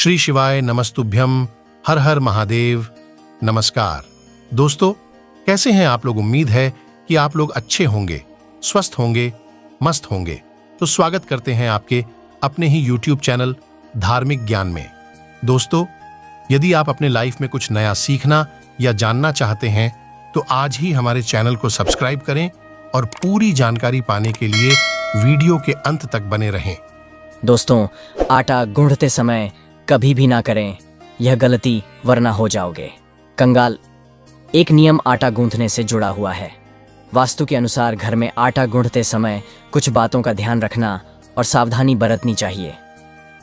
श्री शिवाय नमस्तुभ्यम। हर हर महादेव। नमस्कार दोस्तों, कैसे हैं आप लोग? उम्मीद है कि आप लोग अच्छे होंगे, स्वस्थ होंगे, मस्त होंगे। तो स्वागत करते हैं आपके अपने ही YouTube चैनल धार्मिक ज्ञान में। दोस्तों, यदि आप अपने लाइफ में कुछ नया सीखना या जानना चाहते हैं तो आज ही हमारे चैनल को सब्सक्राइब करें और पूरी जानकारी पाने के लिए वीडियो के अंत तक बने रहें। दोस्तों, आटा गूंथते समय कभी भी ना करें यह गलती, वरना हो जाओगे कंगाल। एक नियम आटा गूंथने से जुड़ा हुआ है। वास्तु के अनुसार घर में आटा गूंथते समय कुछ बातों का ध्यान रखना और सावधानी बरतनी चाहिए,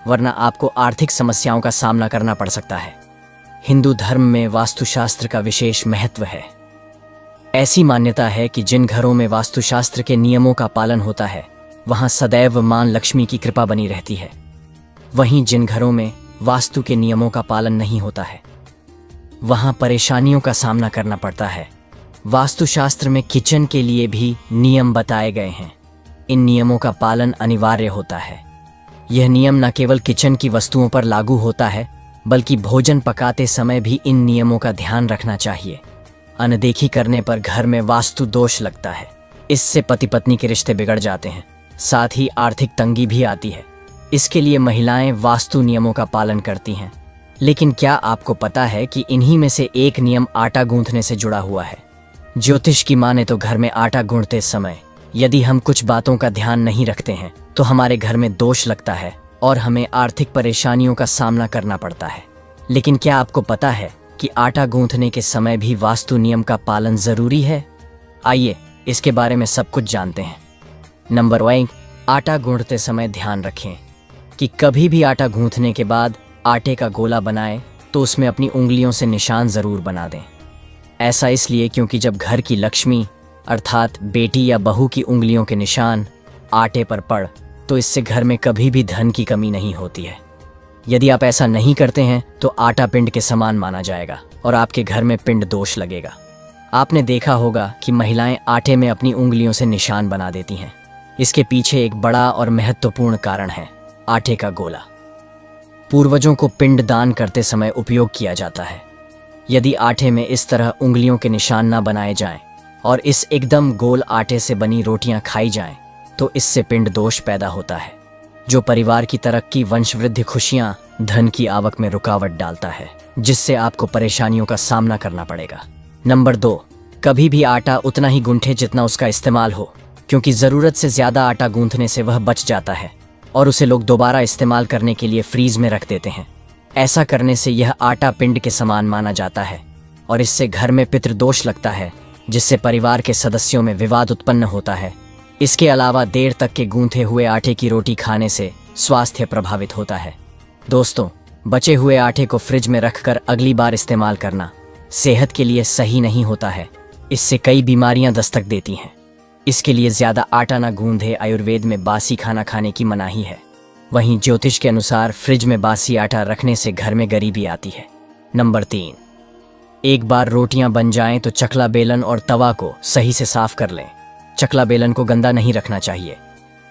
वरना आपको आर्थिक समस्याओं का सामना करना पड़ सकता है। हिंदू धर्म में वास्तुशास्त्र का विशेष महत्व है। ऐसी मान्यता है कि जिन घरों में वास्तुशास्त्र के नियमों का पालन होता है वहां सदैव मां लक्ष्मी की कृपा बनी रहती है। वहीं जिन घरों में वास्तु के नियमों का पालन नहीं होता है वहां परेशानियों का सामना करना पड़ता है। वास्तुशास्त्र में किचन के लिए भी नियम बताए गए हैं। इन नियमों का पालन अनिवार्य होता है। यह नियम न केवल किचन की वस्तुओं पर लागू होता है बल्कि भोजन पकाते समय भी इन नियमों का ध्यान रखना चाहिए। अनदेखी करने पर घर में वास्तु दोष लगता है। इससे पति पत्नी के रिश्ते बिगड़ जाते हैं, साथ ही आर्थिक तंगी भी आती है। इसके लिए महिलाएं वास्तु नियमों का पालन करती हैं। लेकिन क्या आपको पता है कि इन्हीं में से एक नियम आटा गूंथने से जुड़ा हुआ है? ज्योतिष की माने तो घर में आटा गूंथते समय यदि हम कुछ बातों का ध्यान नहीं रखते हैं तो हमारे घर में दोष लगता है और हमें आर्थिक परेशानियों का सामना करना पड़ता है। लेकिन क्या आपको पता है कि आटा गूंथने के समय भी वास्तु नियम का पालन जरूरी है? आइए इसके बारे में सब कुछ जानते हैं। नंबर 1, आटा गूंथते समय ध्यान रखें कि कभी भी आटा गूंथने के बाद आटे का गोला बनाएं तो उसमें अपनी उंगलियों से निशान जरूर बना दें। ऐसा इसलिए क्योंकि जब घर की लक्ष्मी अर्थात बेटी या बहू की उंगलियों के निशान आटे पर पड़ तो इससे घर में कभी भी धन की कमी नहीं होती है। यदि आप ऐसा नहीं करते हैं तो आटा पिंड के समान माना जाएगा और आपके घर में पिंड दोष लगेगा। आपने देखा होगा कि महिलाएं आटे में अपनी उंगलियों से निशान बना देती हैं। इसके पीछे एक बड़ा और महत्वपूर्ण कारण है, आटे का गोला। पूर्वजों को पिंड दान करते समय उपयोग किया जाता है। यदि आटे में इस तरह उंगलियों के निशान न बनाए जाएं और इस एकदम गोल आटे से बनी रोटियां खाई जाएं तो इससे पिंड दोष पैदा होता है, जो परिवार की तरक्की, वंशवृद्धि, खुशियां, धन की आवक में रुकावट डालता है, जिससे आपको परेशानियों का सामना करना पड़ेगा। नंबर 2, कभी भी आटा उतना ही गूंथे जितना उसका इस्तेमाल हो, क्योंकि जरूरत से ज्यादा आटा गूंथने से वह बच जाता है और उसे लोग दोबारा इस्तेमाल करने के लिए फ्रीज में रख देते हैं। ऐसा करने से यह आटा पिंड के समान माना जाता है और इससे घर में पितृदोष लगता है, जिससे परिवार के सदस्यों में विवाद उत्पन्न होता है। इसके अलावा देर तक के गूंथे हुए आटे की रोटी खाने से स्वास्थ्य प्रभावित होता है। दोस्तों, बचे हुए आटे को फ्रिज में रखकर अगली बार इस्तेमाल करना सेहत के लिए सही नहीं होता है। इससे कई बीमारियां दस्तक देती हैं। इसके लिए ज्यादा आटा न गूंधे। आयुर्वेद में बासी खाना खाने की मनाही है। वहीं ज्योतिष के अनुसार फ्रिज में बासी आटा रखने से घर में गरीबी आती है। नंबर 3, एक बार रोटियां बन जाएं तो चकला बेलन और तवा को सही से साफ कर लें। चकला बेलन को गंदा नहीं रखना चाहिए।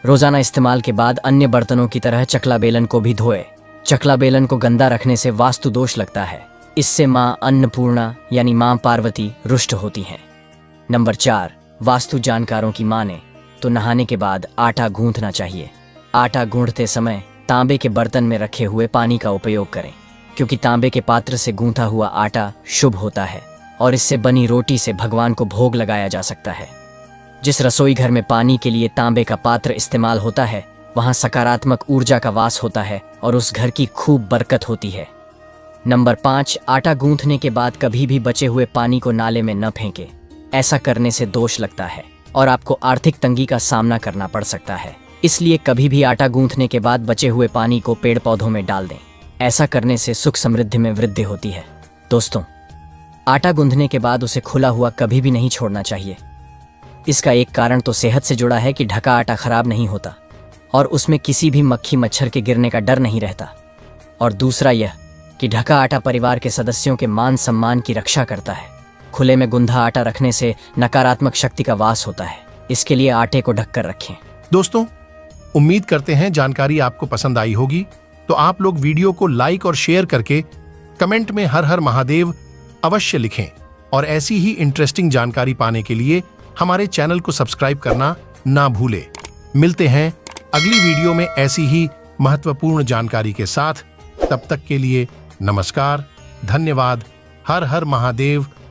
रोजाना इस्तेमाल के बाद अन्य बर्तनों की तरह चकला बेलन को भी धोए। चकला बेलन को गंदा रखने से वास्तु दोष लगता है। इससे मां अन्नपूर्णा यानी मां पार्वती रुष्ट होती हैं। नंबर 4, वास्तु जानकारों की माने तो नहाने के बाद आटा गूंथना चाहिए। आटा गूंथते समय तांबे के बर्तन में रखे हुए पानी का उपयोग करें, क्योंकि तांबे के पात्र से गूंथा हुआ आटा शुभ होता है और इससे बनी रोटी से भगवान को भोग लगाया जा सकता है। जिस रसोई घर में पानी के लिए तांबे का पात्र इस्तेमाल होता है वहां सकारात्मक ऊर्जा का वास होता है और उस घर की खूब बरकत होती है। नंबर 5, आटा गूंथने के बाद कभी भी बचे हुए पानी को नाले में न फेंके। ऐसा करने से दोष लगता है और आपको आर्थिक तंगी का सामना करना पड़ सकता है। इसलिए कभी भी आटा गूंथने के बाद बचे हुए पानी को पेड़ पौधों में डाल दें। ऐसा करने से सुख समृद्धि में वृद्धि होती है। दोस्तों, आटा गूंथने के बाद उसे खुला हुआ कभी भी नहीं छोड़ना चाहिए। इसका एक कारण तो सेहत से जुड़ा है कि ढका आटा खराब नहीं होता और उसमें किसी भी मक्खी मच्छर के गिरने का डर नहीं रहता, और दूसरा यह कि ढका आटा परिवार के सदस्यों के मान सम्मान की रक्षा करता है। खुले में गुंधा आटा रखने से नकारात्मक शक्ति का वास होता है। इसके लिए आटे को ढककर रखें। दोस्तों, उम्मीद करते हैं जानकारी आपको पसंद आई होगी। तो आप लोग वीडियो को लाइक और शेयर करके कमेंट में हर हर महादेव अवश्य लिखें और ऐसी ही इंटरेस्टिंग जानकारी पाने के लिए हमारे चैनल को सब्सक्राइब करना ना भूलें। मिलते हैं अगली वीडियो में ऐसी ही महत्वपूर्ण जानकारी के साथ। तब तक के लिए नमस्कार, धन्यवाद, हर हर महादेव।